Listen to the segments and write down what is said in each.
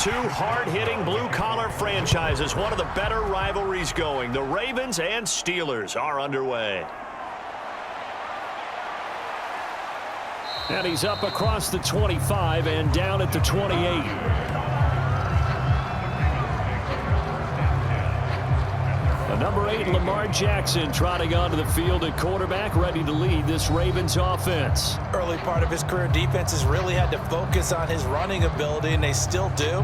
Two hard-hitting blue-collar franchises, one of the better rivalries going. The Ravens and Steelers are underway. And he's up across the 25 and down at the 28. Number 8, Lamar Jackson, trotting onto the field at quarterback, ready to lead this Ravens offense. Early part of his career, defenses really had to focus on his running ability, and they still do.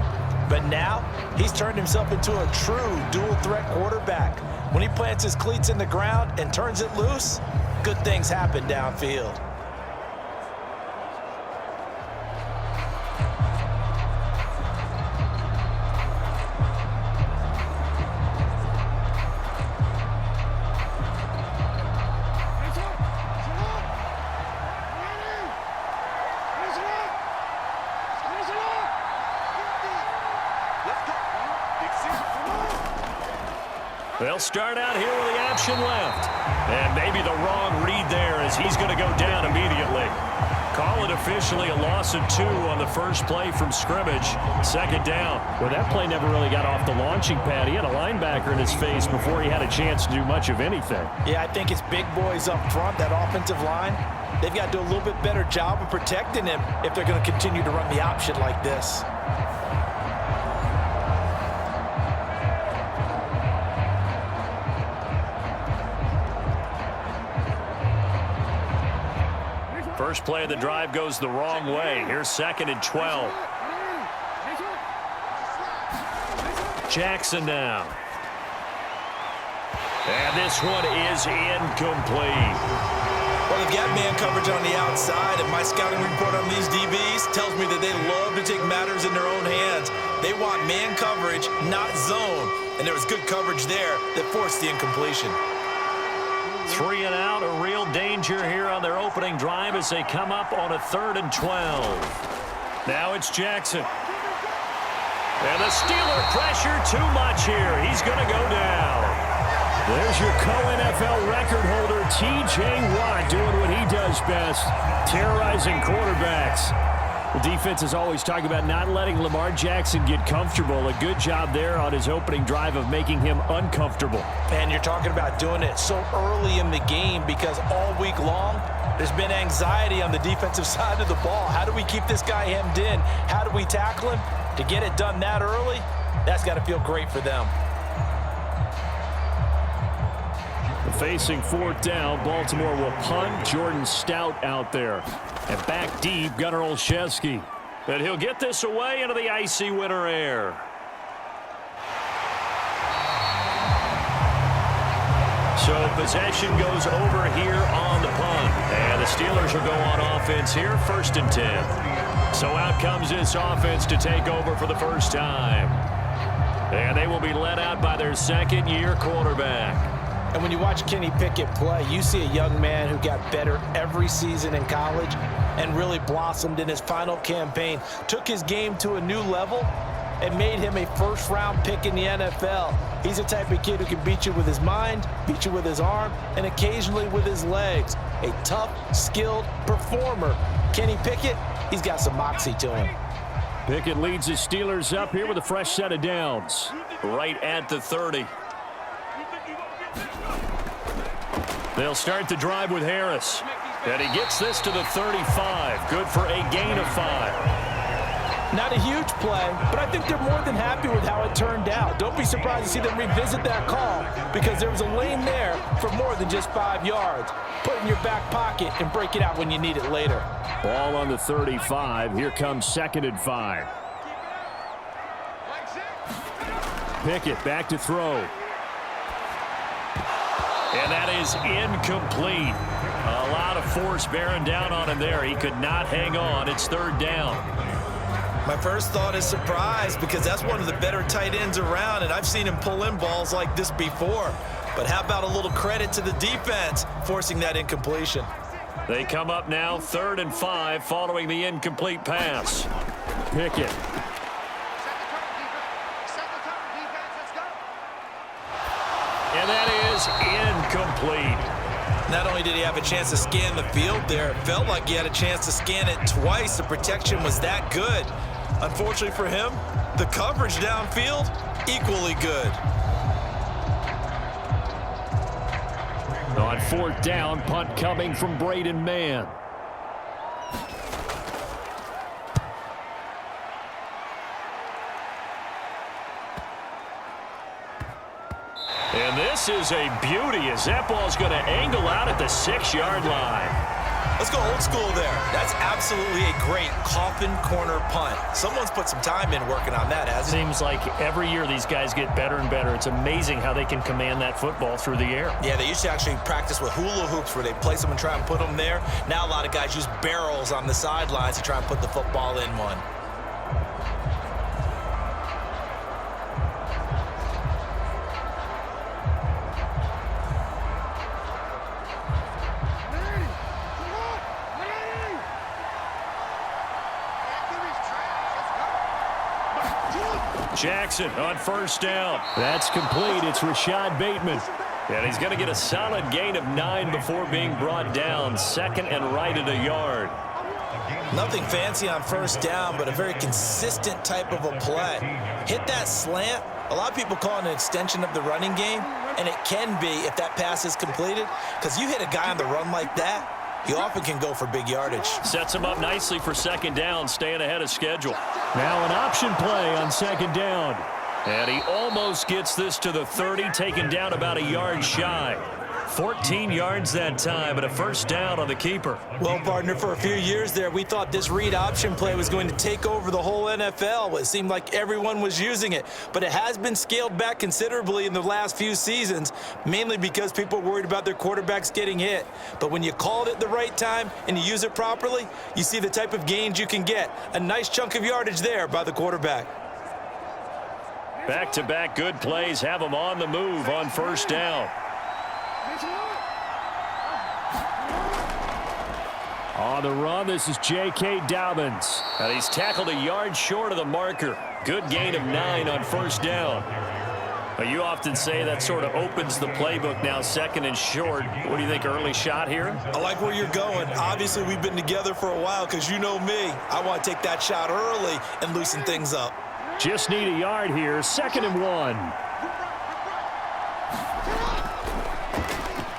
But now, he's turned himself into a true dual-threat quarterback. When he plants his cleats in the ground and turns it loose, good things happen downfield. They'll start out here with the option left. And maybe the wrong read there as he's going to go down immediately. Call it officially a loss of 2 on the first play from scrimmage. Second down. Well, that play never really got off the launching pad. He had a linebacker in his face before he had a chance to do much of anything. Yeah, I think it's big boys up front, that offensive line. They've got to do a little bit better job of protecting him if they're going to continue to run the option like this. First play of the drive goes the wrong way. Here's 2nd and 12. Jackson now. And this one is incomplete. Well, they've got man coverage on the outside, and my scouting report on these DBs tells me that they love to take matters in their own hands. They want man coverage, not zone. And there was good coverage there that forced the incompletion. 3 and out, a real danger here on their opening drive as they come up on a 3rd and 12. Now it's Jackson. And the Steeler pressure too much here. He's going to go down. There's your co-NFL record holder, T.J. Watt, doing what he does best, terrorizing quarterbacks. The defense is always talking about not letting Lamar Jackson get comfortable. A good job there on his opening drive of making him uncomfortable. And you're talking about doing it so early in the game because all week long, there's been anxiety on the defensive side of the ball. How do we keep this guy hemmed in? How do we tackle him? To get it done that early, that's got to feel great for them. Facing 4th down, Baltimore will punt. Jordan Stout out there. And back deep, Gunnar Olszewski. And he'll get this away into the icy winter air. So possession goes over here on the punt. And the Steelers will go on offense here, 1st and 10. So out comes this offense to take over for the first time. And they will be led out by their 2nd-year quarterback. And when you watch Kenny Pickett play, you see a young man who got better every season in college and really blossomed in his final campaign, took his game to a new level, and made him a first-round pick in the NFL. He's the type of kid who can beat you with his mind, beat you with his arm, and occasionally with his legs. A tough, skilled performer. Kenny Pickett, he's got some moxie to him. Pickett leads his Steelers up here with a fresh set of downs. Right at the 30. They'll start the drive with Harris. And he gets this to the 35. Good for a gain of 5. Not a huge play, but I think they're more than happy with how it turned out. Don't be surprised to see them revisit that call because there was a lane there for more than just 5 yards. Put it in your back pocket and break it out when you need it later. Ball on the 35. Here comes 2nd and 5. Pickett back to throw. And that is incomplete. A lot of force bearing down on him there. He could not hang on. It's 3rd down. My first thought is surprise because that's one of the better tight ends around, and I've seen him pull in balls like this before. But how about a little credit to the defense forcing that incompletion? They come up now 3rd and 5 following the incomplete pass. Pickett. And that is incomplete. Not only did he have a chance to scan the field there, it felt like he had a chance to scan it twice. The protection was that good. Unfortunately for him, the coverage downfield, equally good. On 4th down, punt coming from Braden Mann. And this is a beauty as that ball's going to angle out at the 6-yard line. Let's go old school there. That's absolutely a great coffin corner punt. Someone's put some time in working on that, hasn't it? Seems like every year these guys get better and better. It's amazing how they can command that football through the air. Yeah, they used to actually practice with hula hoops where they place them and try and put them there. Now a lot of guys use barrels on the sidelines to try and put the football in one. Jackson on 1st down. That's complete. It's Rashad Bateman. And he's going to get a solid gain of 9 before being brought down. 2nd and right at a yard. Nothing fancy on 1st down, but a very consistent type of a play. Hit that slant. A lot of people call it an extension of the running game, and it can be if that pass is completed, because you hit a guy on the run like that, he often can go for big yardage. Sets him up nicely for 2nd down, staying ahead of schedule. Now an option play on 2nd down. And he almost gets this to the 30, taken down about a yard shy. 14 yards that time, but a 1st down on the keeper. Well, partner, for a few years there, we thought this read option play was going to take over the whole NFL. It seemed like everyone was using it, but it has been scaled back considerably in the last few seasons, mainly because people are worried about their quarterbacks getting hit. But when you call it at the right time and you use it properly, you see the type of gains you can get. A nice chunk of yardage there by the quarterback. Back-to-back good plays have him on the move on 1st down. On the run, this is J.K. Dobbins. And he's tackled a yard short of the marker. Good gain of 9 on 1st down. But you often say that sort of opens the playbook now, 2nd and short. What do you think, early shot here? I like where you're going. Obviously, we've been together for a while because you know me. I want to take that shot early and loosen things up. Just need a yard here, 2nd and 1.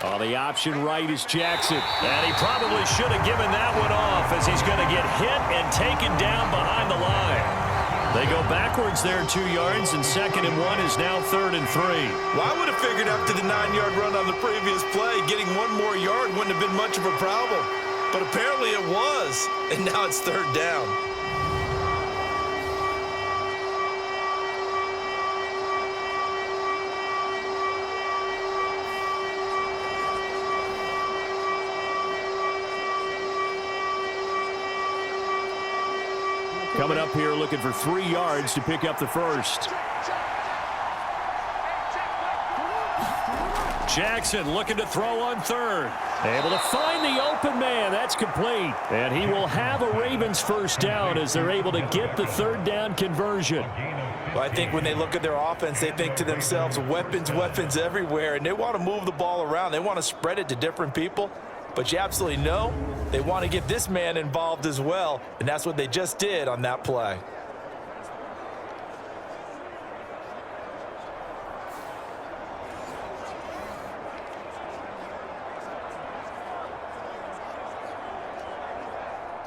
On the option right is Jackson. And he probably should have given that one off as he's going to get hit and taken down behind the line. They go backwards there 2 yards, and 2nd and 1 is now 3rd and 3. Well, I would have figured after the 9-yard run on the previous play, getting 1 more yard wouldn't have been much of a problem. But apparently it was, and now it's 3rd down. Coming up here looking for 3 yards to pick up the 1st. Jackson looking to throw on 3rd. Able to find the open man. That's complete. And he will have a Ravens 1st down as they're able to get the 3rd down conversion. Well, I think when they look at their offense, they think to themselves, weapons, weapons everywhere, and they want to move the ball around. They want to spread it to different people. But you absolutely know they want to get this man involved as well, and that's what they just did on that play.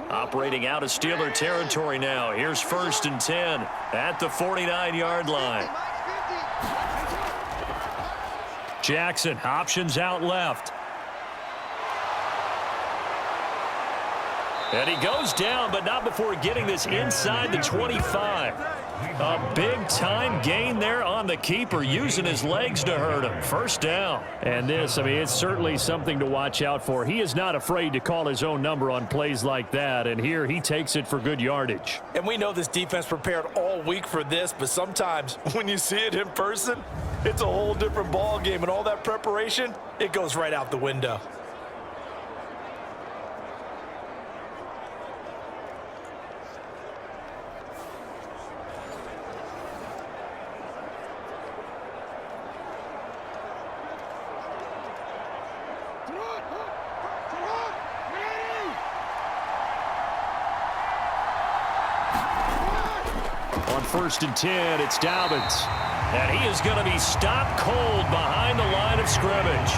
Operating out of Steeler territory now. Here's 1st and 10 at the 49-yard line. Jackson options out left. And he goes down, but not before getting this inside the 25. A big-time gain there on the keeper, using his legs to hurt him. 1st down. And this, I mean, it's certainly something to watch out for. He is not afraid to call his own number on plays like that, and here he takes it for good yardage. And we know this defense prepared all week for this, but sometimes when you see it in person, it's a whole different ball game, and all that preparation, it goes right out the window. On 1st and 10, it's Dobbins. And he is going to be stopped cold behind the line of scrimmage.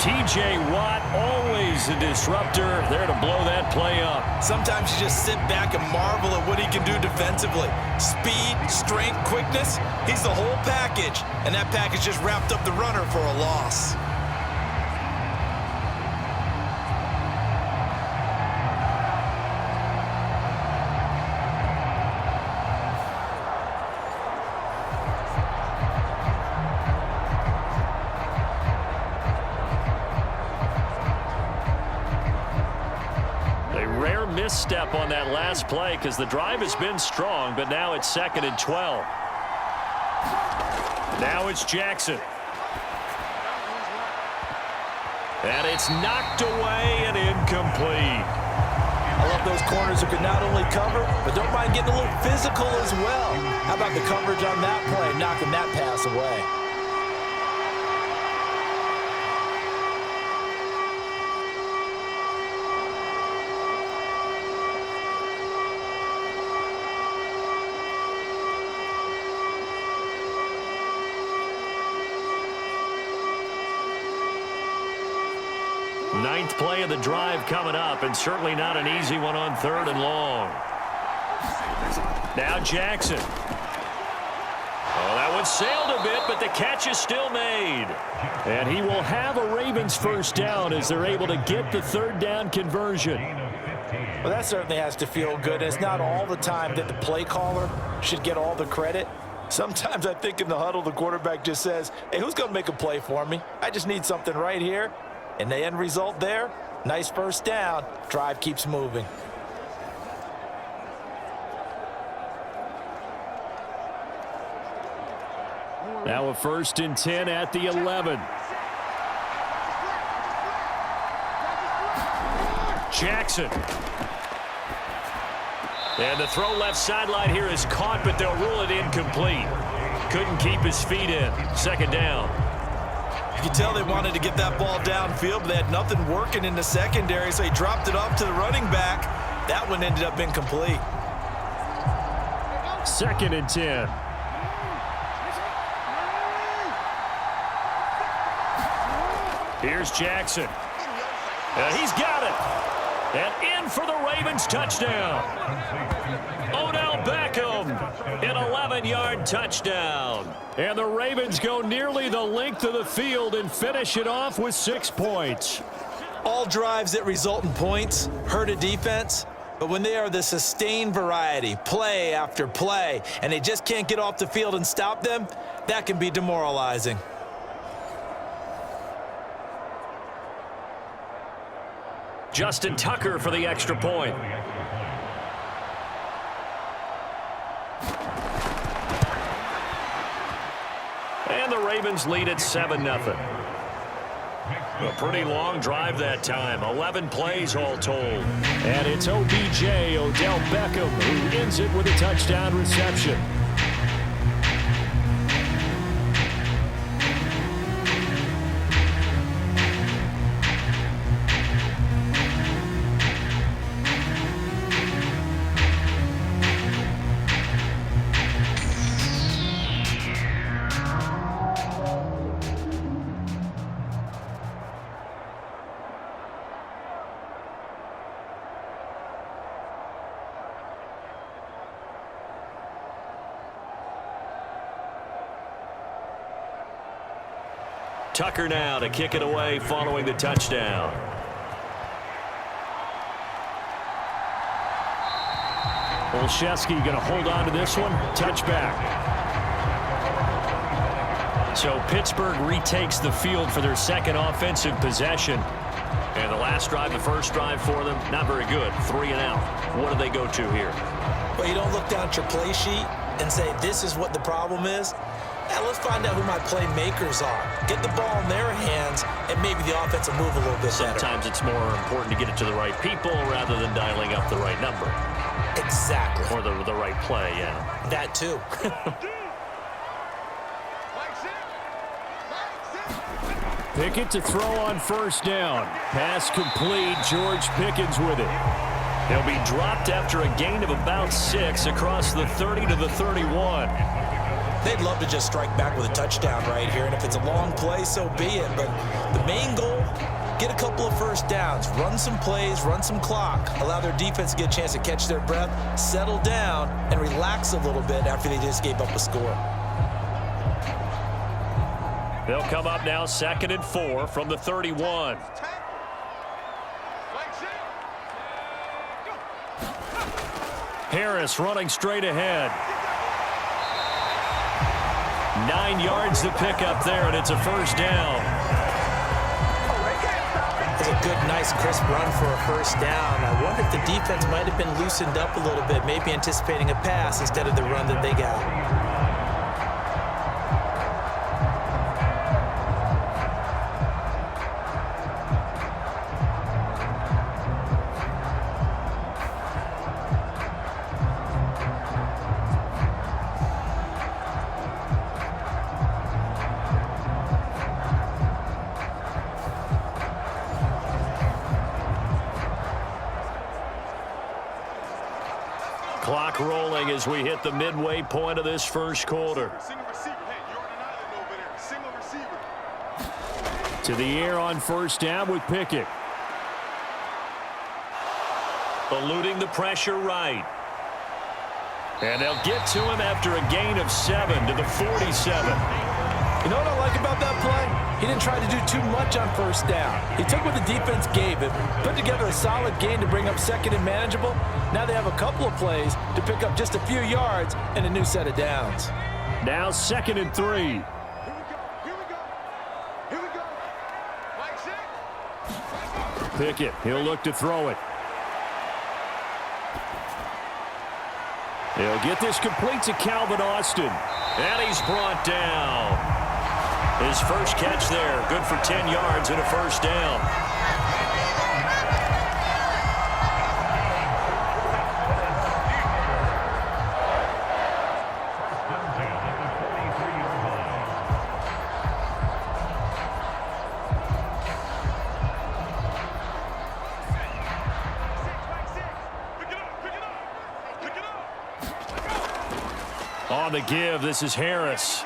T.J. Watt, always a disruptor, there to blow that play up. Sometimes you just sit back and marvel at what he can do defensively. Speed, strength, quickness, he's the whole package. And that package just wrapped up the runner for a loss. Misstep on that last play because the drive has been strong, but now it's 2nd and 12. Now it's Jackson. And it's knocked away and incomplete. I love those corners who can not only cover, but don't mind getting a little physical as well. How about the coverage on that play, knocking that pass away? Ninth play of the drive coming up, and certainly not an easy one on 3rd and long. Now Jackson. Oh, that one sailed a bit, but the catch is still made. And he will have a Ravens first down as they're able to get the 3rd down conversion. Well, that certainly has to feel good. It's not all the time that the play caller should get all the credit. Sometimes I think in the huddle, the quarterback just says, hey, who's going to make a play for me? I just need something right here. And the end result there, nice first down. Drive keeps moving. Now a 1st and 10 at the 11. Jackson. And the throw left sideline here is caught, but they'll rule it incomplete. Couldn't keep his feet in. 2nd down. You can tell they wanted to get that ball downfield, but they had nothing working in the secondary, so he dropped it off to the running back. That one ended up incomplete. 2nd and 10. Here's Jackson. And he's got it. And in for the Ravens touchdown. Odell Beckham, an 11-yard touchdown. And the Ravens go nearly the length of the field and finish it off with 6 points. All drives that result in points hurt a defense, but when they are the sustained variety, play after play, and they just can't get off the field and stop them, that can be demoralizing. Justin Tucker for the extra point. And the Ravens lead at 7-0. A pretty long drive that time. 11 plays all told. And it's OBJ, Odell Beckham, who ends it with a touchdown reception. Tucker now to kick it away following the touchdown. Olszewski going to hold on to this one. Touchback. So Pittsburgh retakes the field for their 2nd offensive possession. And the last drive, the first drive for them, not very good. 3 and out. What do they go to here? Well, you don't look down at your play sheet and say, this is what the problem is. Now let's find out who my playmakers are. Get the ball in their hands, and maybe the offense will move a little bit better. Sometimes it's more important to get it to the right people rather than dialing up the right number. Exactly. Or the right play, yeah. That too. Pickett to throw on 1st down. Pass complete. George Pickens with it. He'll be dropped after a gain of about 6 across the 30 to the 31. They'd love to just strike back with a touchdown right here, and if it's a long play, so be it. But the main goal, get a couple of first downs, run some plays, run some clock, allow their defense to get a chance to catch their breath, settle down, and relax a little bit after they just gave up a score. They'll come up now 2nd and 4 from the 31. Harris running straight ahead. 9 yards to pick up there, and it's a first down. It's a good, nice, crisp run for a first down. I wonder if the defense might have been loosened up a little bit, maybe anticipating a pass instead of the run that they got. Clock rolling as we hit the midway point of this first quarter. To the air on first down with Pickett. Eluding the pressure right. And they'll get to him after a gain of 7 to the 47. You know what I like about that play? He didn't try to do too much on first down. He took what the defense gave him, put together a solid gain to bring up 2nd and manageable. Now they have a couple of plays to pick up just a few yards and a new set of downs. Now 2nd and 3. Pickett, he'll look to throw it. He'll get this complete to Calvin Austin. And he's brought down. His first catch there, good for 10 yards and a first down. On the give, this is Harris.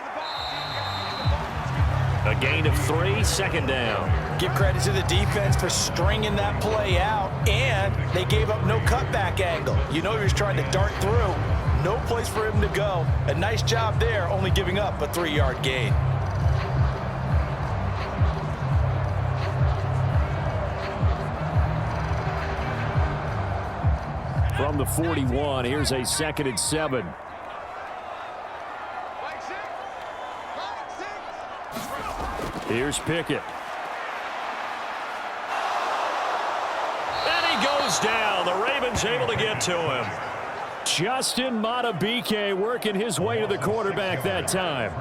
A gain of 3, 2nd down. Give credit to the defense for stringing that play out, and they gave up no cutback angle. You know he was trying to dart through. No place for him to go. A nice job there, only giving up a 3-yard gain. From the 41, here's a 2nd and 7. Here's Pickett. And he goes down. The Ravens able to get to him. Justin Madubuike working his way to the quarterback that time.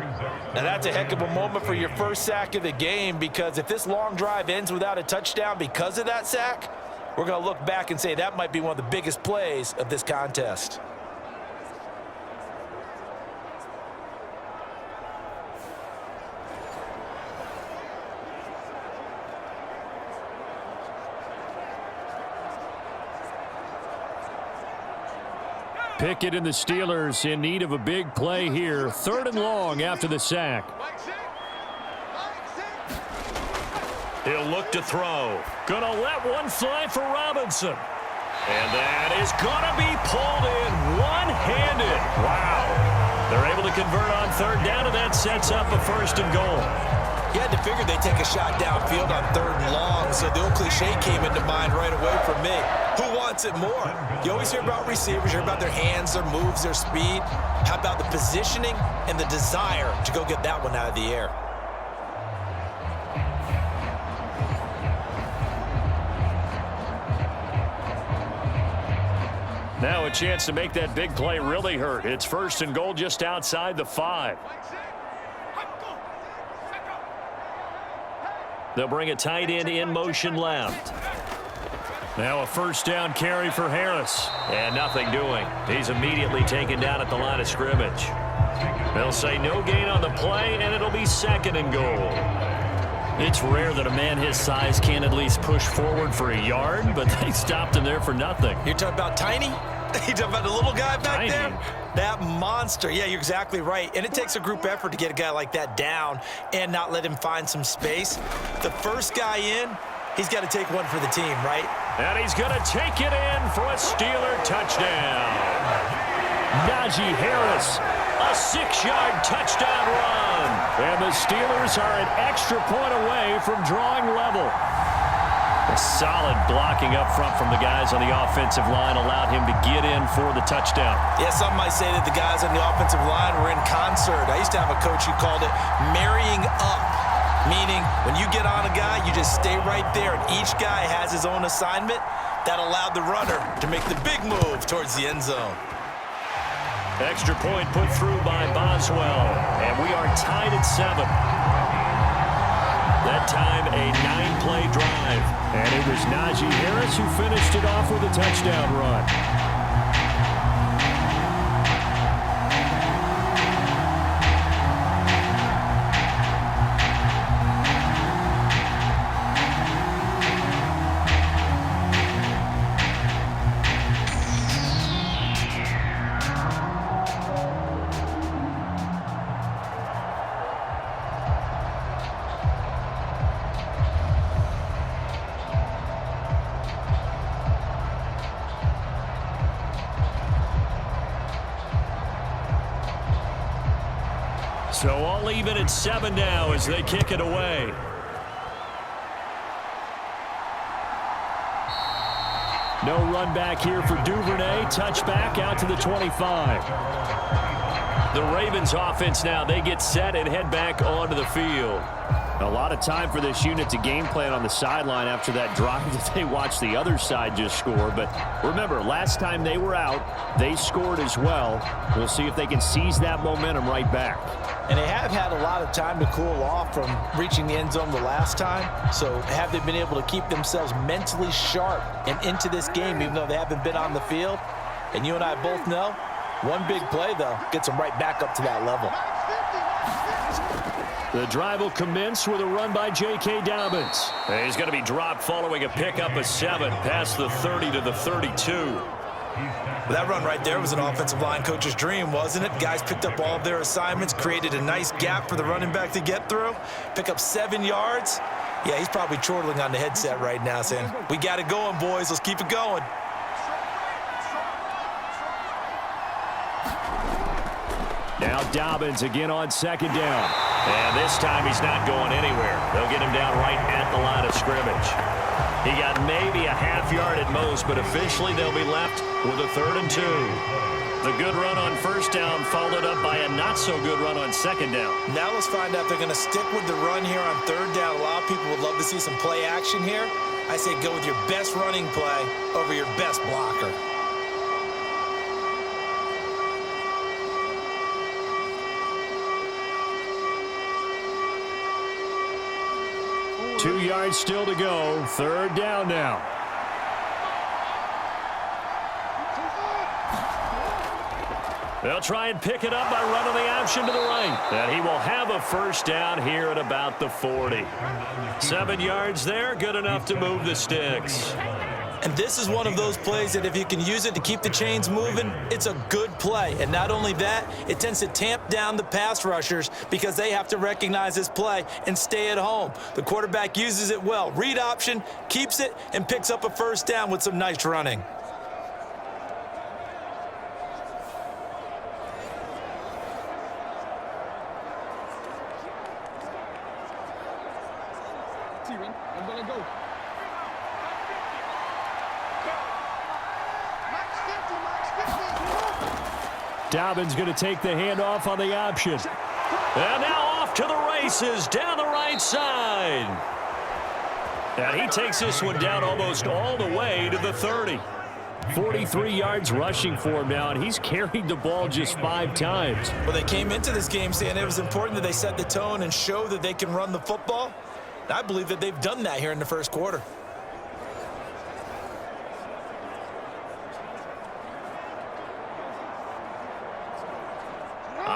And that's a heck of a moment for your first sack of the game, because if this long drive ends without a touchdown because of that sack, we're going to look back and say that might be one of the biggest plays of this contest. Pickett and the Steelers in need of a big play here. 3rd and long after the sack. He'll look to throw. Gonna let one fly for Robinson. And that is gonna be pulled in one-handed. Wow. They're able to convert on 3rd down, and that sets up a 1st and goal. You had to figure they'd take a shot downfield on 3rd and long, so the old cliche came into mind right away for me. Who wants it more? You always hear about receivers, you hear about their hands, their moves, their speed. How about the positioning and the desire to go get that one out of the air? Now a chance to make that big play really hurt. It's 1st and goal just outside the 5. They'll bring a tight end in motion left. Now a 1st down carry for Harris. And nothing doing. He's immediately taken down at the line of scrimmage. They'll say no gain on the play, and it'll be 2nd and goal. It's rare that a man his size can at least push forward for a yard, but they stopped him there for nothing. You're talking about tiny? You're talking about the little guy back there? That monster. Yeah, you're exactly right. And it takes a group effort to get a guy like that down and not let him find some space. The first guy in, he's got to take one for the team, right? And he's going to take it in for a Steeler touchdown. Najee Harris, a 6-yard touchdown run. And the Steelers are an extra point away from drawing level. A solid blocking up front from the guys on the offensive line allowed him to get in for the touchdown. Yeah, some might say that the guys on the offensive line were in concert. I used to have a coach who called it marrying up, meaning when you get on a guy, you just stay right there, and each guy has his own assignment. That allowed the runner to make the big move towards the end zone. Extra point put through by Boswell, and we are tied at 7. That time, a 9-play drive. And it was Najee Harris who finished it off with a touchdown run. So all even at 7 now as they kick it away. No run back here for Duvernay. Touchback out to the 25. The Ravens offense now, they get set and head back onto the field. A lot of time for this unit to game plan on the sideline after that drive that they watched the other side just score. But remember, last time they were out, they scored as well. We'll see if they can seize that momentum right back. And they have had a lot of time to cool off from reaching the end zone the last time. So have they been able to keep themselves mentally sharp and into this game even though they haven't been on the field? And you and I both know, one big play, though, gets them right back up to that level. The drive will commence with a run by J.K. Dobbins. He's going to be dropped following a pickup of 7 past the 30 to the 32. Well, that run right there was an offensive line coach's dream, wasn't it? Guys picked up all of their assignments, created a nice gap for the running back to get through, pick up 7 yards. Yeah, he's probably chortling on the headset right now saying, we got it going, boys. Let's keep it going. Now Dobbins again on 2nd down. And this time he's not going anywhere. They'll get him down right at the line of scrimmage. He got maybe a half yard at most, but officially they'll be left with a 3rd and 2. The good run on 1st down followed up by a not-so-good run on 2nd down. Now let's find out if they're going to stick with the run here on 3rd down. A lot of people would love to see some play action here. I say go with your best running play over your best blocker. 2 yards still to go. 3rd down now. They'll try and pick it up by running the option to the right. And he will have a 1st down here at about the 40. 7 yards there, good enough to move the sticks. And this is one of those plays that if you can use it to keep the chains moving, it's a good play. And not only that, it tends to tamp down the pass rushers because they have to recognize this play and stay at home. The quarterback uses it well. Read option, keeps it, and picks up a 1st down with some nice running. I'm gonna go. Dobbins going to take the handoff on the option. And now off to the races down the right side. And he takes this one down almost all the way to the 30. 43 yards rushing for him now, and he's carried the ball just 5 times. Well, they came into this game saying it was important that they set the tone and show that they can run the football. I believe that they've done that here in the 1st quarter.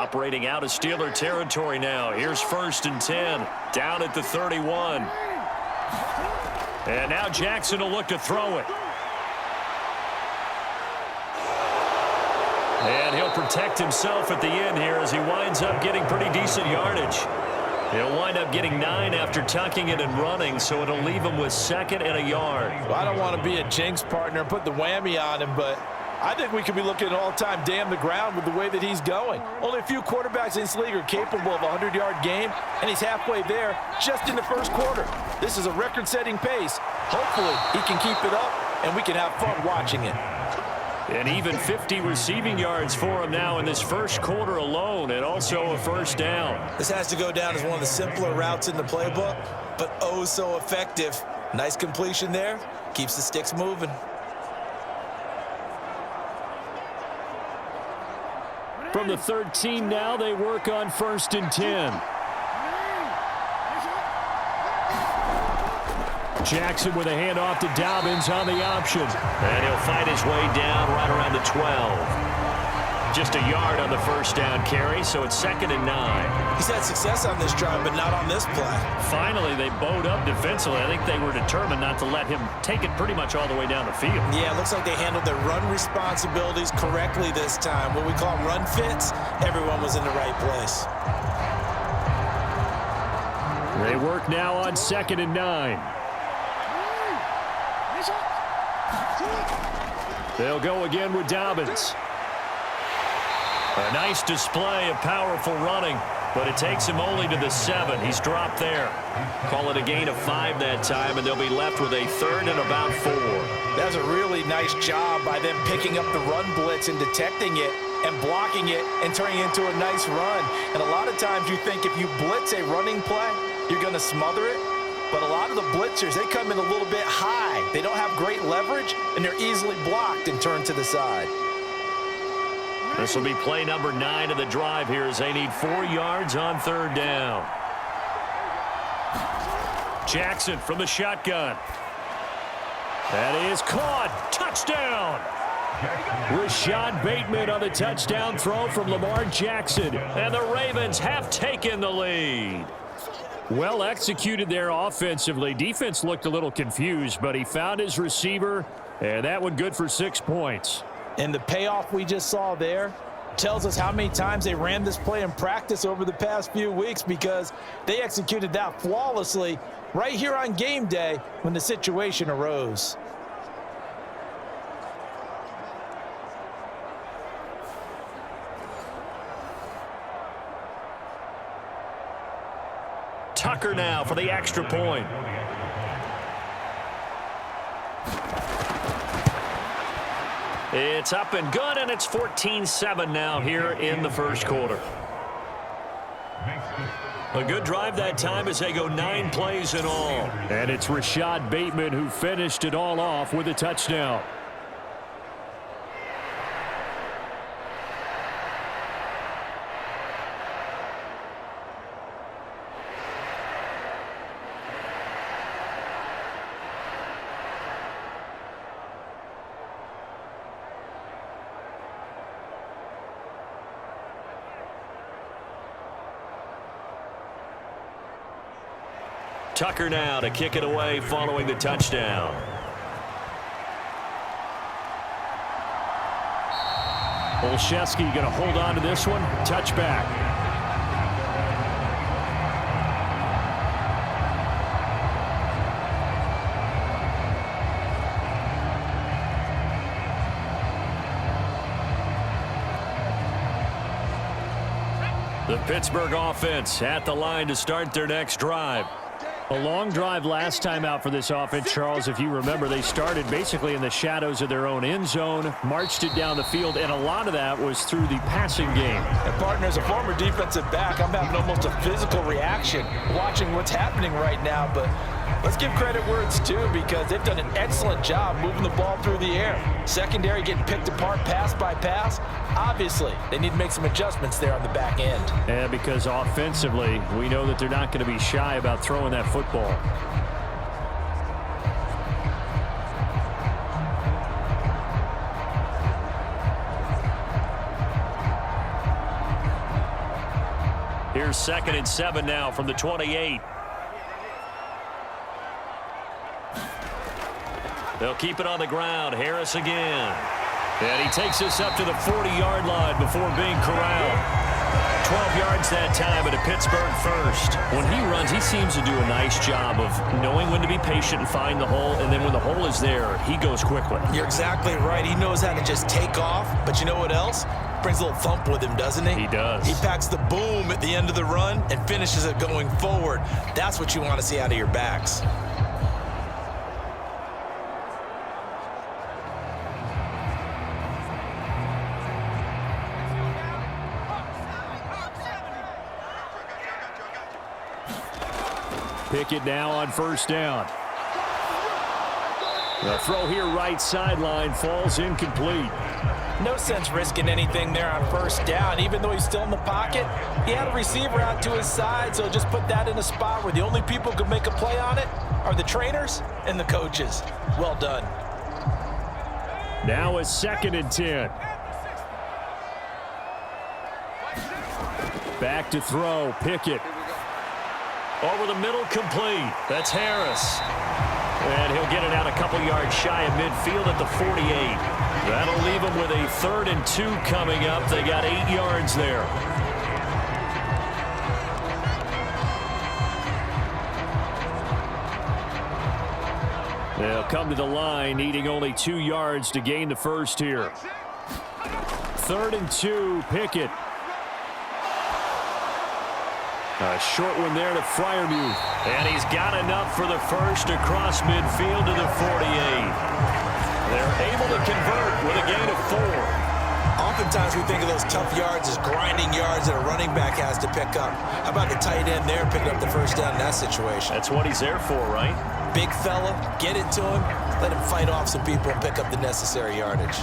Operating out of Steeler territory now. Here's 1st and 10. Down at the 31. And now Jackson will look to throw it. And he'll protect himself at the end here as he winds up getting pretty decent yardage. He'll wind up getting 9 after tucking it and running, so it'll leave him with 2nd and a yard. Well, I don't want to be a jinx partner and put the whammy on him, but I think we could be looking at all-time damn the ground with the way that he's going. Only a few quarterbacks in this league are capable of a 100-yard game, and he's halfway there just in the first quarter. This is a record-setting pace. Hopefully, he can keep it up, and we can have fun watching it. And even 50 receiving yards for him now in this first quarter alone, and also a 1st down. This has to go down as one of the simpler routes in the playbook, but oh so effective. Nice completion there. Keeps the sticks moving. From the 13 now, they work on 1st and 10. Jackson with a handoff to Dobbins on the option. And he'll fight his way down right around the 12. Just a yard on the 1st down carry, so it's 2nd and 9. He's had success on this drive, but not on this play. Finally, they bowed up defensively. I think they were determined not to let him take it pretty much all the way down the field. Yeah, it looks like they handled their run responsibilities correctly this time. What we call run fits, everyone was in the right place. They work now on 2nd and 9. They'll go again with Dobbins. A nice display of powerful running, but it takes him only to the 7. He's dropped there. Call it a gain of 5 that time, and they'll be left with a 3rd and about 4. That's a really nice job by them picking up the run blitz and detecting it and blocking it and turning it into a nice run. And a lot of times you think if you blitz a running play, you're going to smother it. But a lot of the blitzers, they come in a little bit high. They don't have great leverage, and they're easily blocked and turned to the side. This will be play number 9 of the drive here as they need 4 yards on 3rd down. Jackson from the shotgun. That is caught. Touchdown. Rashad Bateman on the touchdown throw from Lamar Jackson. And the Ravens have taken the lead. Well executed there offensively. Defense looked a little confused, but he found his receiver, and that one good for 6 points. And the payoff we just saw there tells us how many times they ran this play in practice over the past few weeks, because they executed that flawlessly right here on game day when the situation arose. Tucker now for the extra point. It's up and good, and it's 14-7 now here in the first quarter. A good drive that time as they go 9 plays in all. And it's Rashad Bateman who finished it all off with a touchdown. Tucker now to kick it away following the touchdown. Olszewski going to hold on to this one. Touchback. The Pittsburgh offense at the line to start their next drive. A long drive last time out for this offense, Charles. If you remember, they started basically in the shadows of their own end zone, marched it down the field, and a lot of that was through the passing game. And partner, as a former defensive back, I'm having almost a physical reaction watching what's happening right now. But let's give credit where it's due, because they've done an excellent job moving the ball through the air. Secondary getting picked apart pass by pass. Obviously, they need to make some adjustments there on the back end. Yeah, because offensively, we know that they're not going to be shy about throwing that football. Here's 2nd and 7 now from the 28. They'll keep it on the ground. Harris again. And he takes this up to the 40-yard line before being corralled. 12 yards that time at a Pittsburgh first. When he runs, he seems to do a nice job of knowing when to be patient and find the hole, and then when the hole is there, he goes quickly. You're exactly right. He knows how to just take off, but you know what else? Brings a little thump with him, doesn't he? He does. He packs the boom at the end of the run and finishes it going forward. That's what you want to see out of your backs. Pickett now on 1st down. The throw here right sideline falls incomplete. No sense risking anything there on 1st down. Even though he's still in the pocket, he had a receiver out to his side, so just put that in a spot where the only people who could make a play on it are the trainers and the coaches. Well done. Now a 2nd and 10. Back to throw, Pickett. Over the middle, complete. That's Harris. And he'll get it out a couple yards shy of midfield at the 48. That'll leave them with a 3rd and 2 coming up. They got 8 yards there. They'll come to the line, needing only 2 yards to gain the first here. 3rd and 2, Pickett. A short one there to Freiermuth. And he's got enough for the first across midfield to the 48. They're able to convert with a gain of 4. Oftentimes we think of those tough yards as grinding yards that a running back has to pick up. How about the tight end there picking up the 1st down in that situation? That's what he's there for, right? Big fella, get it to him, let him fight off some people and pick up the necessary yardage.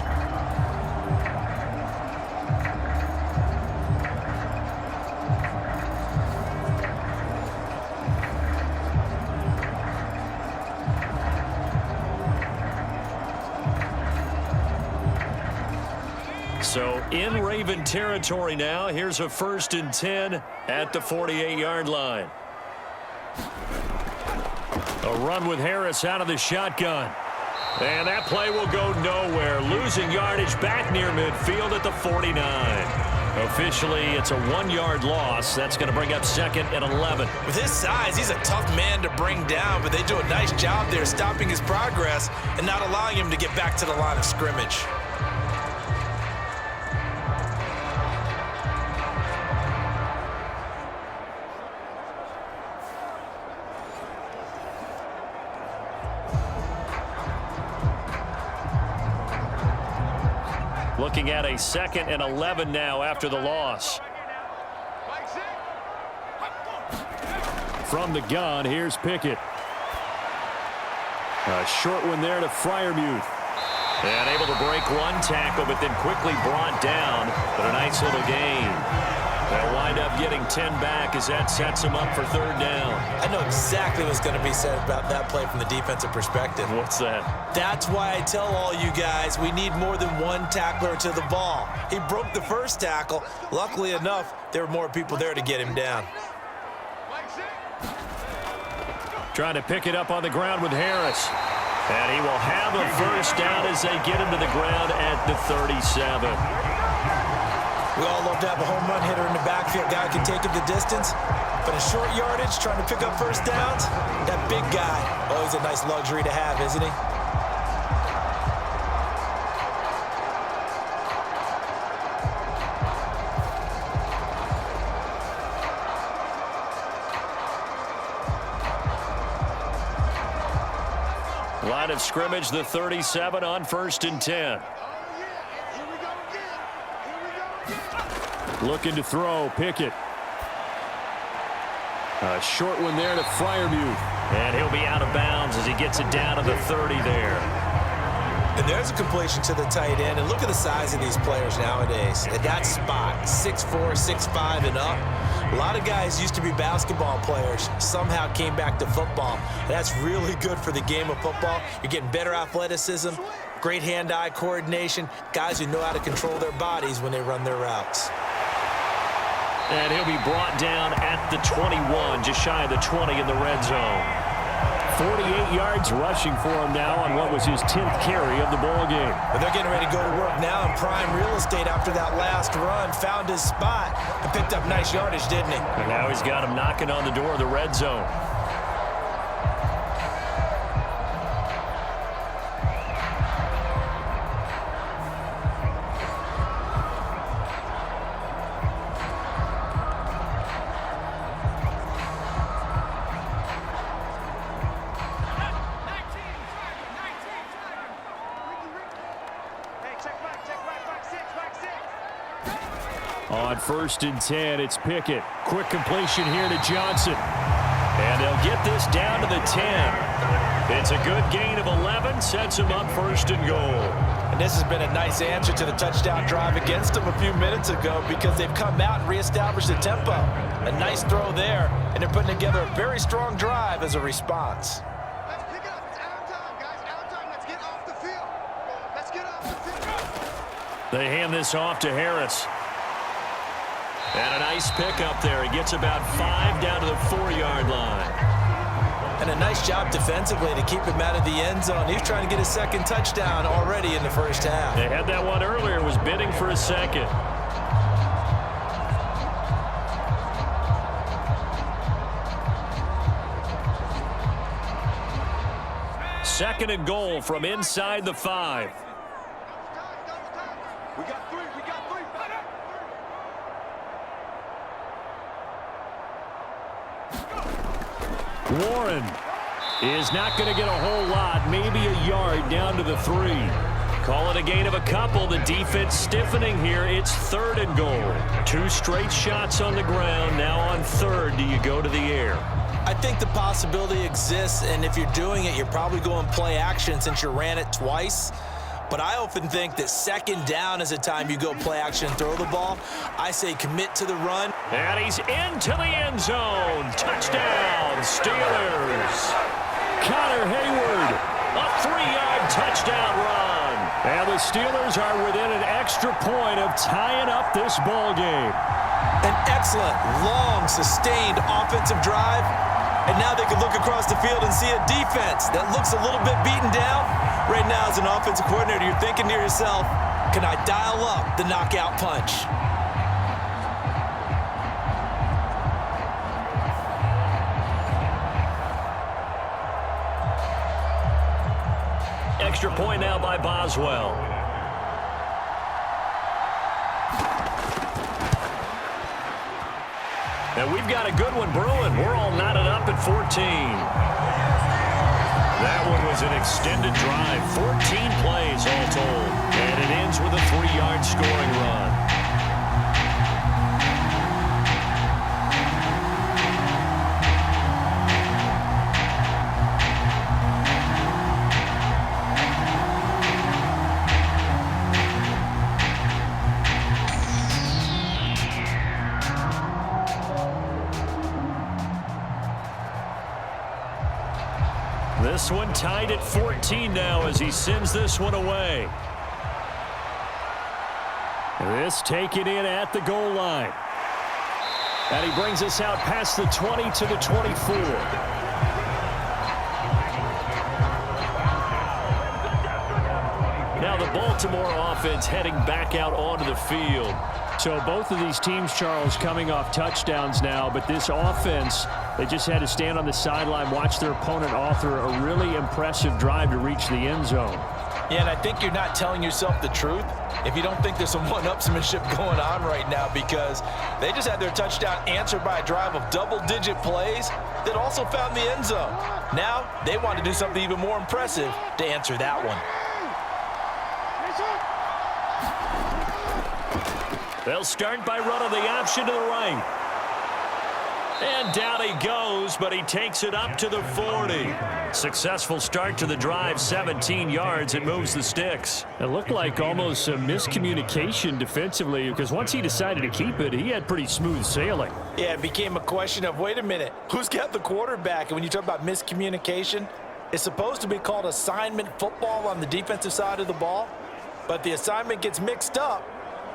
So in Raven territory now. Here's a 1st and 10 at the 48-yard line. A run with Harris out of the shotgun. And that play will go nowhere. Losing yardage back near midfield at the 49. Officially, it's a 1-yard loss. That's going to bring up 2nd and 11. With his size, he's a tough man to bring down, but they do a nice job there stopping his progress and not allowing him to get back to the line of scrimmage. Looking at a 2nd and 11 now after the loss. From the gun, here's Pickett. A short one there to Freiermuth. And able to break one tackle, but then quickly brought down. But a nice little gain. They'll wind up getting 10 back as that sets them up for 3rd down. I know exactly what's going to be said about that play from the defensive perspective. What's that? That's why I tell all you guys we need more than one tackler to the ball. He broke the 1st tackle. Luckily enough, there were more people there to get him down. Trying to pick it up on the ground with Harris. And he will have a 1st down as they get him to the ground at the 37. We all love to have a home run hitter in the backfield. Guy can take it the distance. But in short yardage, trying to pick up 1st downs, that big guy, always a nice luxury to have, isn't he? Line of scrimmage, the 37 on 1st and 10. Looking to throw, Pickett. A short one there to Freiermuth. And he'll be out of bounds as he gets it down to the 30 there. And there's a completion to the tight end. And look at the size of these players nowadays. At that spot, 6'4", 6'5", and up. A lot of guys used to be basketball players. Somehow came back to football. And that's really good for the game of football. You're getting better athleticism, great hand-eye coordination, guys who know how to control their bodies when they run their routes. And he'll be brought down at the 21, just shy of the 20 in the red zone. 48 yards rushing for him now on what was his 10th carry of the ball game. But they're getting ready to go to work now in prime real estate after that last run. Found his spot and picked up nice yardage, didn't he? And now he's got him knocking on the door of the red zone. On 1st and 10, it's Pickett. Quick completion here to Johnson. And they'll get this down to the 10. It's a good gain of 11, sets him up 1st and goal. And this has been a nice answer to the touchdown drive against them a few minutes ago because they've come out and reestablished the tempo. A nice throw there, and they're putting together a very strong drive as a response. Let's pick it up. It's out time, guys. Out time. Let's get off the field. Let's get off the field. They hand this off to Harris. And a nice pickup there. He gets about 5 down to the 4-yard line. And a nice job defensively to keep him out of the end zone. He's trying to get his second touchdown already in the first half. They had that one earlier, was bidding for a second. Second and goal from inside the 5. We got three. We got three. Warren is not going to get a whole lot, maybe a yard down to the 3. Call it a gain of a couple. The defense stiffening here. It's 3rd and goal. 2 straight shots on the ground. Now on 3rd, do you go to the air? I think the possibility exists, and if you're doing it, you're probably going play action since you ran it twice. But I often think that 2nd down is a time you go play action and throw the ball. I say commit to the run. And he's into the end zone. Touchdown, Steelers. Connor Hayward. A 3-yard touchdown run. And the Steelers are within an extra point of tying up this ball game. An excellent, long, sustained offensive drive. And now they can look across the field and see a defense that looks a little bit beaten down. Right now, as an offensive coordinator, you're thinking to yourself, can I dial up the knockout punch? Extra point now by Boswell. And we've got a good one brewing. We're all knotted up at 14. That one was an extended drive. 14 plays all told. And it ends with a 3-yard scoring run. This one tied at 14 now as he sends this one away. This taken in at the goal line. And he brings us out past the 20 to the 24. Now the Baltimore offense heading back out onto the field. So both of these teams, Charles, coming off touchdowns now, but this offense, they just had to stand on the sideline, watch their opponent author a really impressive drive to reach the end zone. Yeah, and I think you're not telling yourself the truth if you don't think there's some one-upsmanship going on right now, because they just had their touchdown answered by a drive of double-digit plays that also found the end zone. Now they want to do something even more impressive to answer that one. They'll start by running the option to the right. And down he goes, but he takes it up to the 40. Successful start to the drive, 17 yards. It moves the sticks. It looked like almost a miscommunication defensively, because once he decided to keep it, he had pretty smooth sailing. Yeah, it became a question of, wait a minute, who's got the quarterback? And when you talk about miscommunication, it's supposed to be called assignment football on the defensive side of the ball. But the assignment gets mixed up.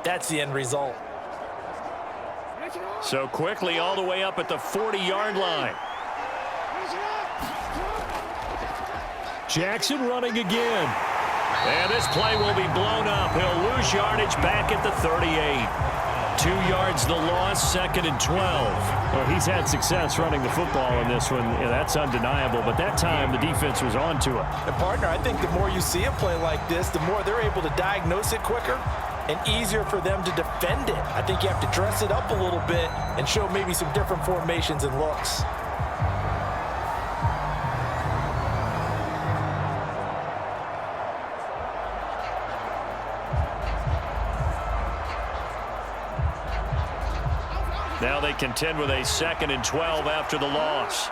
That's the end result. So quickly all the way up at the 40-yard line. Jackson running again. And this play will be blown up. He'll lose yardage back at the 38. 2 yards the loss, 2nd and 12. Well, he's had success running the football in this one. Yeah, that's undeniable. But that time, the defense was on to it. And partner, I think the more you see a play like this, the more they're able to diagnose it quicker and easier for them to defend it. I think you have to dress it up a little bit and show maybe some different formations and looks. Now they contend with a 2nd and 12 after the loss.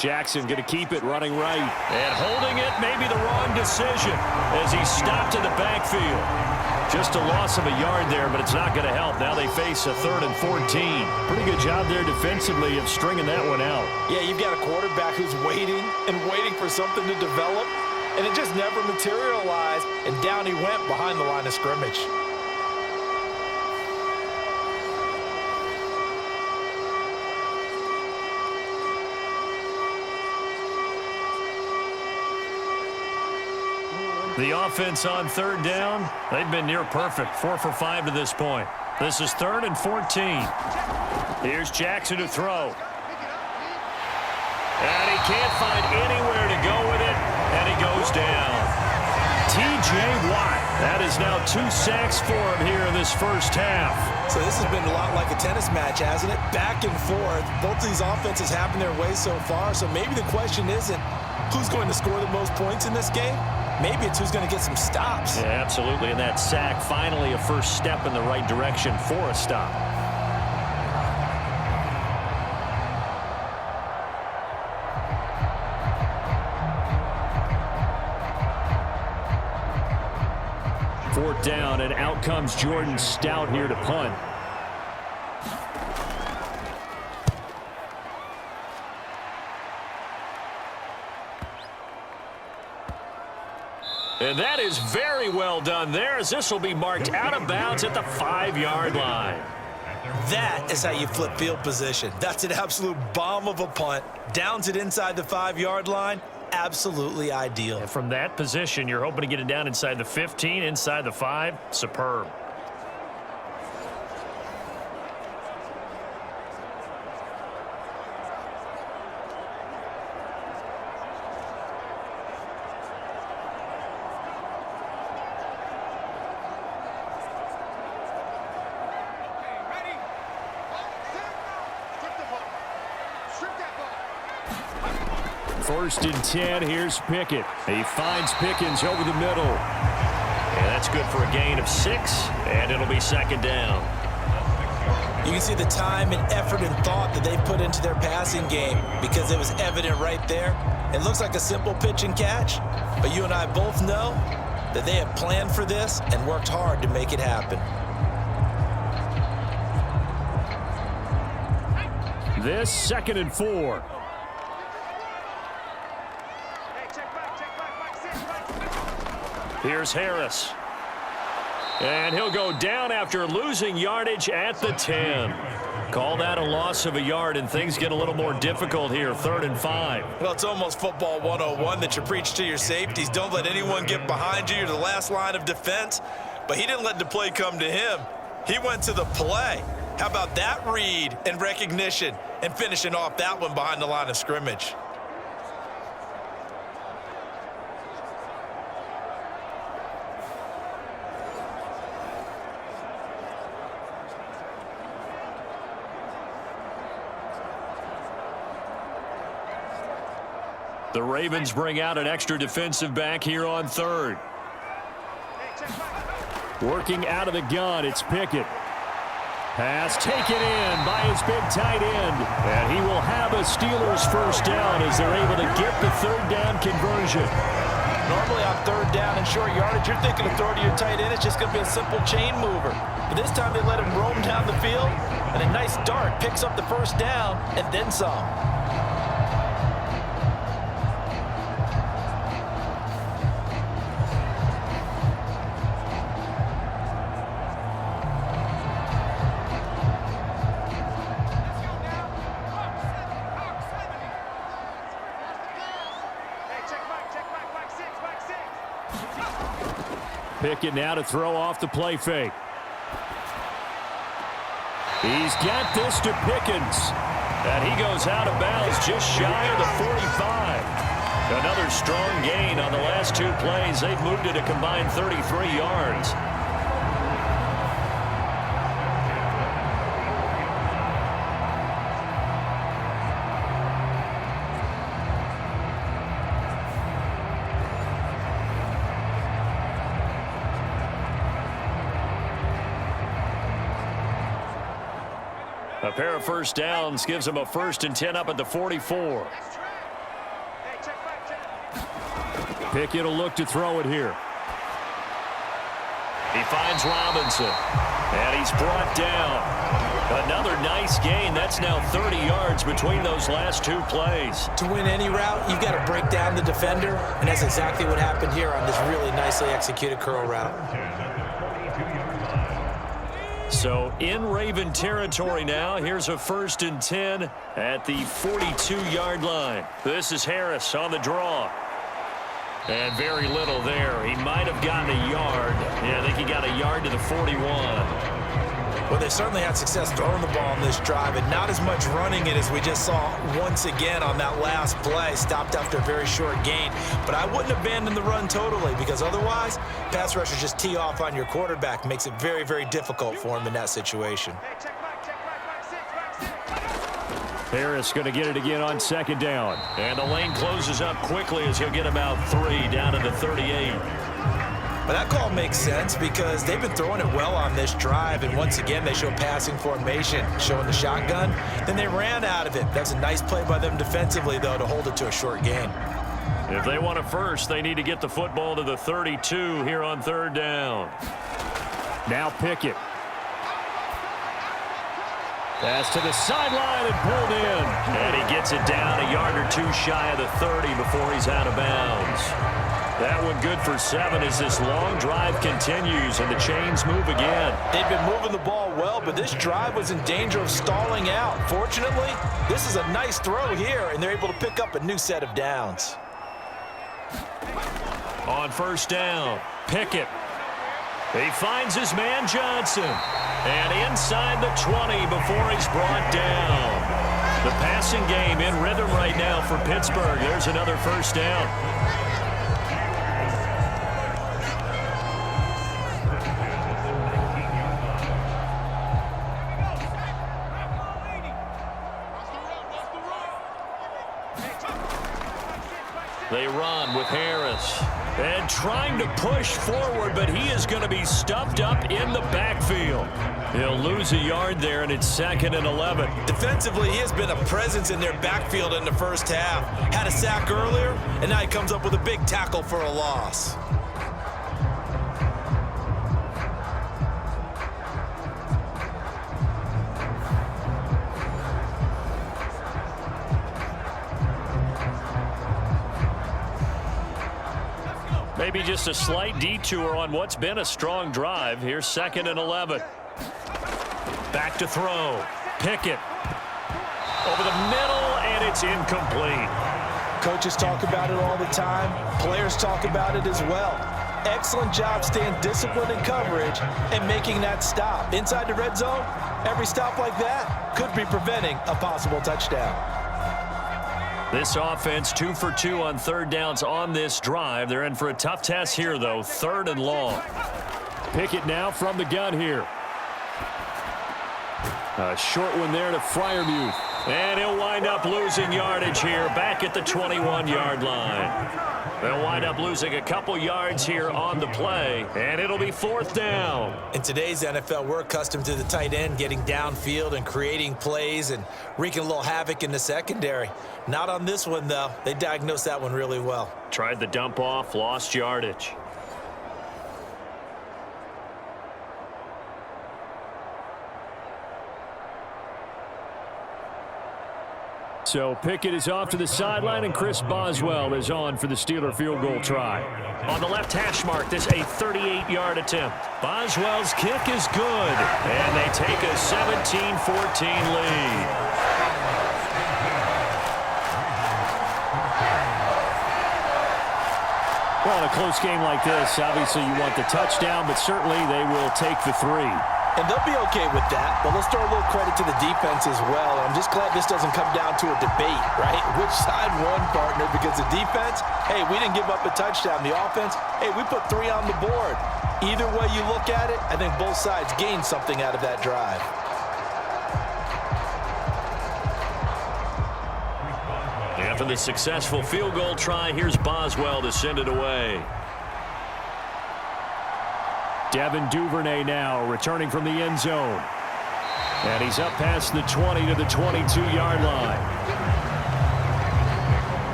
Jackson going to keep it running right. And holding it may be the wrong decision as he stopped in the backfield. Just a loss of a yard there, but it's not going to help. Now they face a 3rd and 14. Pretty good job there defensively of stringing that one out. Yeah, you've got a quarterback who's waiting and waiting for something to develop, and it just never materialized, and down he went behind the line of scrimmage. The offense on 3rd down, they've been near perfect. 4 for 5 to this point. This is 3rd and 14. Here's Jackson to throw. And he can't find anywhere to go with it, and he goes down. T.J. Watt. That is now 2 sacks for him here in this first half. So this has been a lot like a tennis match, hasn't it? Back and forth. Both these offenses having their way so far, so maybe the question isn't who's going to score the most points in this game. Maybe it's who's going to get some stops. Yeah, absolutely. And that sack, finally a first step in the right direction for a stop. Fourth down, and out comes Jordan Stout here to punt. And that is very well done there, as this will be marked out of bounds at the 5-yard line. That is how you flip field position. That's an absolute bomb of a punt. Downs it inside the 5-yard line. Absolutely ideal. And from that position, you're hoping to get it down inside the 15, inside the 5. Superb. First and 10, here's Pickett. He finds Pickens over the middle. And that's good for a gain of 6, and it'll be 2nd down. You can see the time and effort and thought that they put into their passing game because it was evident right there. It looks like a simple pitch and catch, but you and I both know that they have planned for this and worked hard to make it happen. This 2nd and 4. Here's Harris. And he'll go down after losing yardage at the 10. Call that a loss of a yard, and things get a little more difficult here, 3rd and 5. Well, it's almost football 101 that you preach to your safeties. Don't let anyone get behind you. You're the last line of defense. But he didn't let the play come to him. He went to the play. How about that read and recognition and finishing off that one behind the line of scrimmage? The Ravens bring out an extra defensive back here on 3rd. Working out of the gun, it's Pickett. Pass taken in by his big tight end. And he will have a Steelers first down as they're able to get the 3rd down conversion. Normally on 3rd down and short yardage, you're thinking of throwing to your tight end. It's just going to be a simple chain mover. But this time they let him roam down the field, and a nice dart picks up the first down and then some. Pickett now to throw off the play fake. He's got this to Pickens. And he goes out of bounds just shy of the 45. Another strong gain on the last two plays. They've moved it a combined 33 yards. A pair of first downs gives him a 1st and 10 up at the 44. Pickett will look to throw it here. He finds Robinson, and he's brought down. Another nice gain. That's now 30 yards between those last two plays. To win any route, you've got to break down the defender, and that's exactly what happened here on this really nicely executed curl route. So in Raven territory now. Here's a 1st and 10 at the 42-yard line. This is Harris on the draw. And very little there. He might have gotten a yard. Yeah, I think he got a yard to the 41. Well, they certainly had success throwing the ball on this drive, and not as much running it as we just saw once again on that last play. Stopped after a very short gain. But I wouldn't abandon the run totally, because otherwise, pass rushers just tee off on your quarterback. Makes it very, very difficult for him in that situation. Harris going to get it again on 2nd down. And the lane closes up quickly as he'll get about 3 down to the 38. But that call makes sense because they've been throwing it well on this drive, and once again they show passing formation, showing the shotgun. Then they ran out of it. That's a nice play by them defensively, though, to hold it to a short gain. If they want a first, they need to get the football to the 32 here on 3rd down. Now Pickett. Pass to the sideline and pulled in. And he gets it down a yard or two shy of the 30 before he's out of bounds. That one good for 7 as this long drive continues and the chains move again. They've been moving the ball well, but this drive was in danger of stalling out. Fortunately, this is a nice throw here, and they're able to pick up a new set of downs. On 1st down, Pickett. He finds his man Johnson. And inside the 20 before he's brought down. The passing game in rhythm right now for Pittsburgh. There's another 1st down. They run with Harris. And trying to push forward, but he is going to be stuffed up in the backfield. He'll lose a yard there, and it's 2nd and 11. Defensively, he has been a presence in their backfield in the first half. Had a sack earlier, and now he comes up with a big tackle for a loss. Maybe just a slight detour on what's been a strong drive. Here's 2nd and 11. Back to throw. Pickett. Over the middle, and it's incomplete. Coaches talk about it all the time. Players talk about it as well. Excellent job staying disciplined in coverage and making that stop. Inside the red zone, every stop like that could be preventing a possible touchdown. This offense 2 for 2 on 3rd downs on this drive. They're in for a tough test here, though. 3rd and long. Pickett now from the gun here. A short one there to Freiermuth. And he'll wind up losing yardage here back at the 21-yard line. They'll wind up losing a couple yards here on the play, and it'll be 4th down. In today's NFL, we're accustomed to the tight end getting downfield and creating plays and wreaking a little havoc in the secondary. Not on this one, though. They diagnosed that one really well. Tried the dump off, lost yardage. So Pickett is off to the sideline, and Chris Boswell is on for the Steeler field goal try. On the left hash mark, this a 38-yard attempt. Boswell's kick is good, and they take a 17-14 lead. Well, in a close game like this, obviously you want the touchdown, but certainly they will take the 3. And they'll be okay with that, but let's throw a little credit to the defense as well. I'm just glad this doesn't come down to a debate, right? Which side won, partner? Because the defense, hey, we didn't give up a touchdown. The offense, hey, we put 3 on the board. Either way you look at it, I think both sides gained something out of that drive. After the successful field goal try, here's Boswell to send it away. Devin Duvernay now returning from the end zone. And he's up past the 20 to the 22-yard line.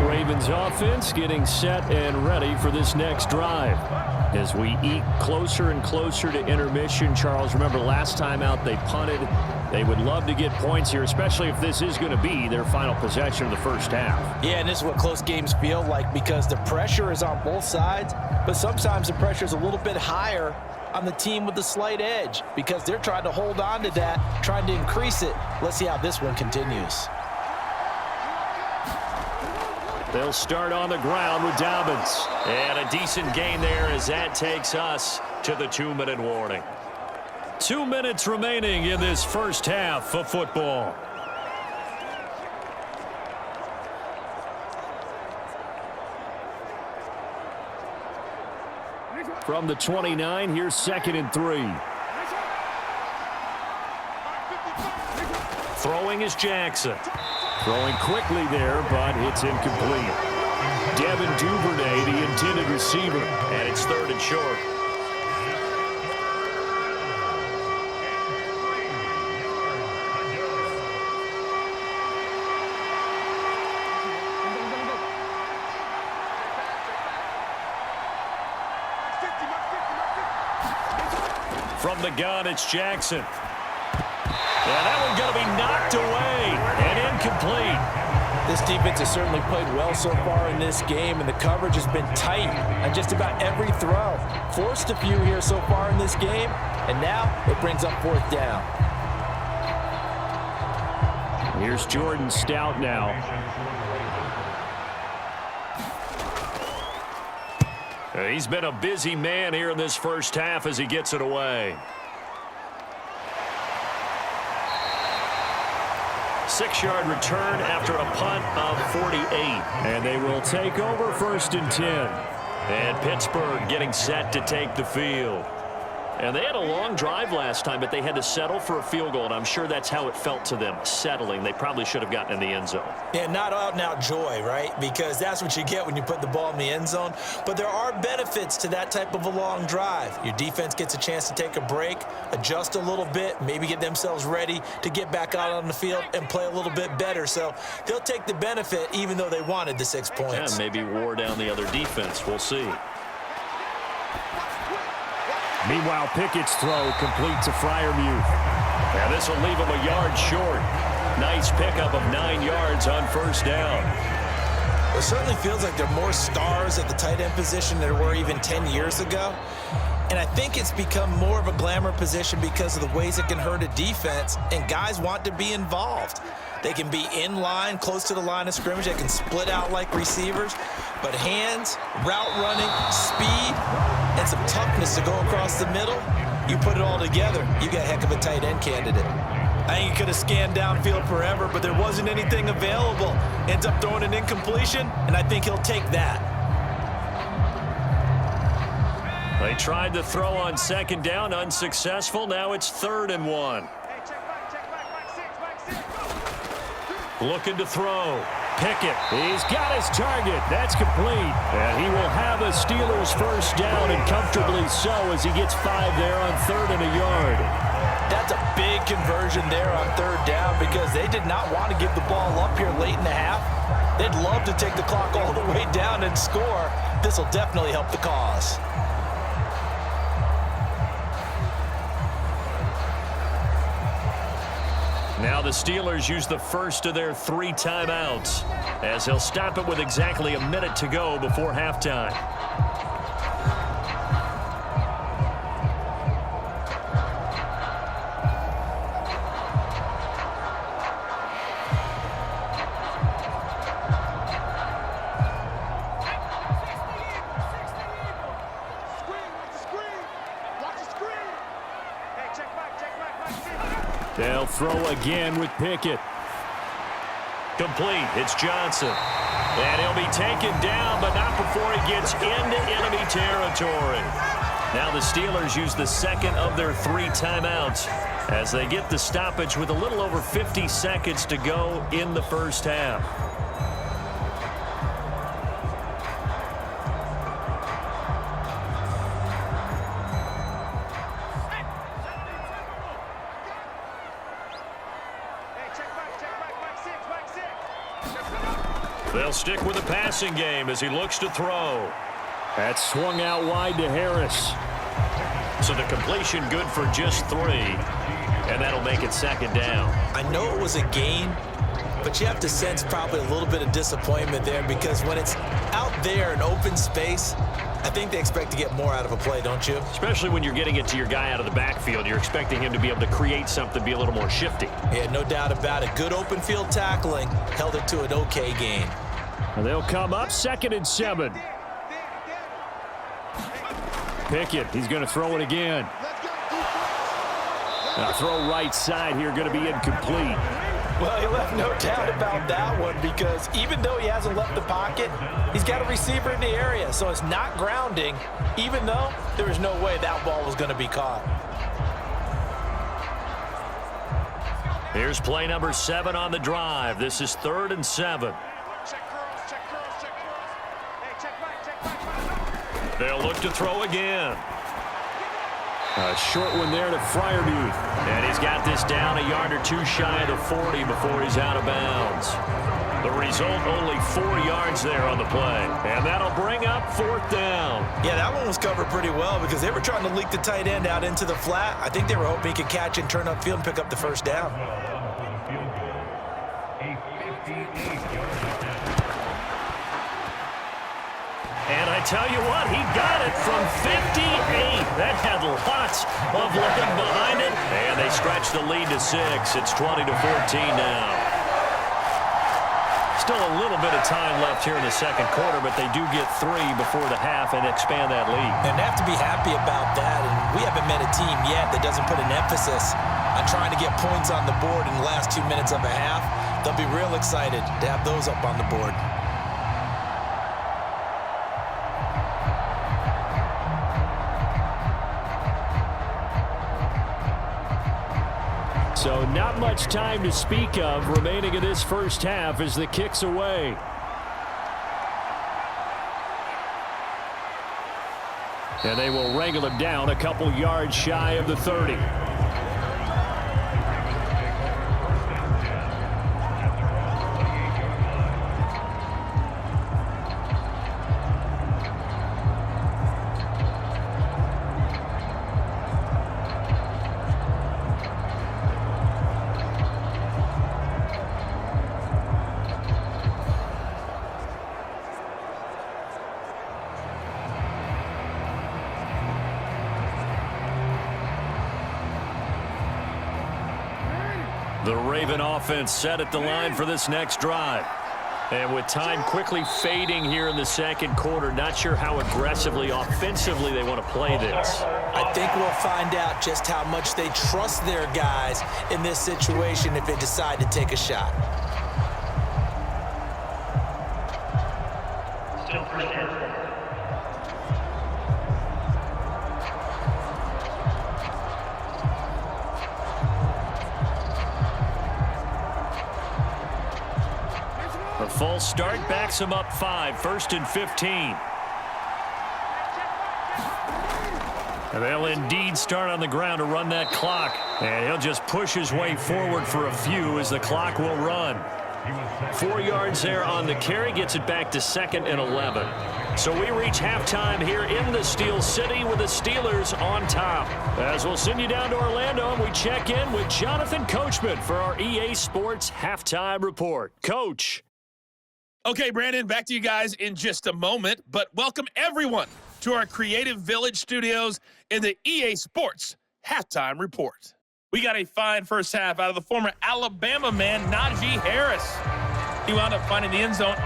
Ravens offense getting set and ready for this next drive. As we eat closer and closer to intermission, Charles, remember last time out they punted. They would love to get points here, especially if this is going to be their final possession of the first half. Yeah, and this is what close games feel like because the pressure is on both sides, but sometimes the pressure is a little bit higher on the team with the slight edge because they're trying to hold on to that, trying to increase it. Let's see how this one continues. They'll start on the ground with Dobbins. And a decent gain there as that takes us to the 2-minute warning. 2 minutes remaining in this first half of football. From the 29, here's 2nd and 3. Throwing is Jackson. Throwing quickly there, but it's incomplete. Devin Duvernay, the intended receiver. And it's 3rd and short. From the gun, it's Jackson. And that one's going to be knocked away and incomplete. This defense has certainly played well so far in this game, and the coverage has been tight on just about every throw. Forced a few here so far in this game, and now it brings up 4th down. Here's Jordan Stout now. He's been a busy man here in this first half as he gets it away. 6-yard return after a punt of 48. And they will take over 1st and 10. And Pittsburgh getting set to take the field. And they had a long drive last time, but they had to settle for a field goal, and I'm sure that's how it felt to them, settling. They probably should have gotten in the end zone. Yeah, not out-and-out joy, right? Because that's what you get when you put the ball in the end zone. But there are benefits to that type of a long drive. Your defense gets a chance to take a break, adjust a little bit, maybe get themselves ready to get back out on the field and play a little bit better. So they'll take the benefit even though they wanted the 6 points. Yeah, maybe wore down the other defense. We'll see. Meanwhile, Pickett's throw complete to Freiermuth. And this will leave him a yard short. Nice pickup of 9 yards on 1st down. It certainly feels like there are more stars at the tight end position than there were even 10 years ago. And I think it's become more of a glamour position because of the ways it can hurt a defense, and guys want to be involved. They can be in line, close to the line of scrimmage. They can split out like receivers. But hands, route running, speed, and some toughness to go across the middle, you put it all together, you got a heck of a tight end candidate. I think he could have scanned downfield forever, but there wasn't anything available. Ends up throwing an incompletion, and I think he'll take that. They tried to throw on 2nd down, unsuccessful. Now it's 3rd and 1. Looking to throw. Pickett. He's got his target. That's complete. And he will have a Steelers 1st down, and comfortably so as he gets 5 there on 3rd and a yard. That's a big conversion there on 3rd down because they did not want to give the ball up here late in the half. They'd love to take the clock all the way down and score. This will definitely help the cause. Now the Steelers use the first of their 3 timeouts as they'll stop it with exactly a minute to go before halftime. They'll throw again with Pickett. Complete. It's Johnson. And he'll be taken down, but not before he gets into enemy territory. Now the Steelers use the second of their 3 timeouts as they get the stoppage with a little over 50 seconds to go in the first half. They'll stick with the passing game as he looks to throw. That's swung out wide to Harris. So the completion good for just 3, and that'll make it second down. I know it was a gain, but you have to sense probably a little bit of disappointment there because when it's out there in open space, I think they expect to get more out of a play, don't you? Especially when you're getting it to your guy out of the backfield. You're expecting him to be able to create something, be a little more shifty. Yeah, no doubt about it. Good open field tackling held it to an okay gain. And they'll come up 2nd and 7. Pickett, he's going to throw it again. Now throw right side here, going to be incomplete. Well, he left no doubt about that one because even though he hasn't left the pocket, he's got a receiver in the area, so it's not grounding, even though there was no way that ball was going to be caught. Here's play number 7 on the drive. This is 3rd and 7. They'll look to throw again. A short one there to Freiermuth. And he's got this down a yard or 2 shy of the 40 before he's out of bounds. The result, only 4 yards there on the play. And that'll bring up 4th down. Yeah, that one was covered pretty well because they were trying to leak the tight end out into the flat. I think they were hoping he could catch and turn upfield and pick up the first down. And I tell you what, he got it from 58. That had lots of leg behind it. And they stretch the lead to 6. It's 20-14 now. Still a little bit of time left here in the second quarter, but they do get 3 before the half and expand that lead. And they have to be happy about that. And we haven't met a team yet that doesn't put an emphasis on trying to get points on the board in the last 2 minutes of a half. They'll be real excited to have those up on the board. So not much time to speak of remaining in this first half as the kick's away. And they will wrangle him down a couple yards shy of the 30. The Raven offense set at the line for this next drive. And with time quickly fading here in the second quarter, not sure how aggressively, offensively they want to play this. I think we'll find out just how much they trust their guys in this situation if they decide to take a shot. A false start backs him up 5, 1st and 15. And they'll indeed start on the ground to run that clock. And he'll just push his way forward for a few as the clock will run. 4 yards there on the carry, gets it back to 2nd and 11. So we reach halftime here in the Steel City with the Steelers on top. As we'll send you down to Orlando and we check in with Jonathan Coachman for our EA Sports Halftime Report. Coach. Okay, Brandon, back to you guys in just a moment, but welcome everyone to our Creative Village studios in the EA Sports Halftime Report. We got a fine first half out of the former Alabama man, Najee Harris. He wound up finding the end zone